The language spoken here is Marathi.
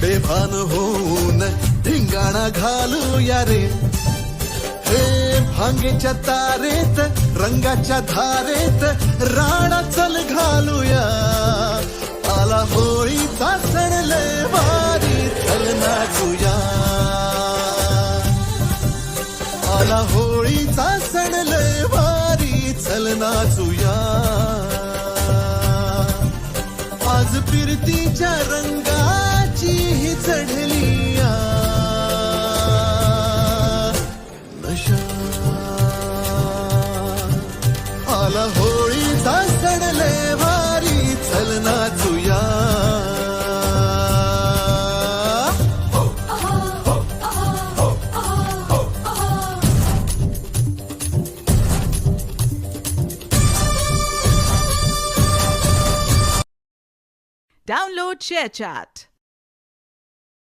बेभान होऊन धिंगाणा घालूया रे. हे भांगेच्या तारेत रंगाच्या धारेत राणा चल घालूया. आला होळीचा सण लय भारी चल नाचूया. आला होळीचा सण लय भारी चल नाचूया. आज फिरतीच्या रंगाची ही चढली नशा. आला होळीचा सण लय भारी चल नाचूया. Download ShareChat.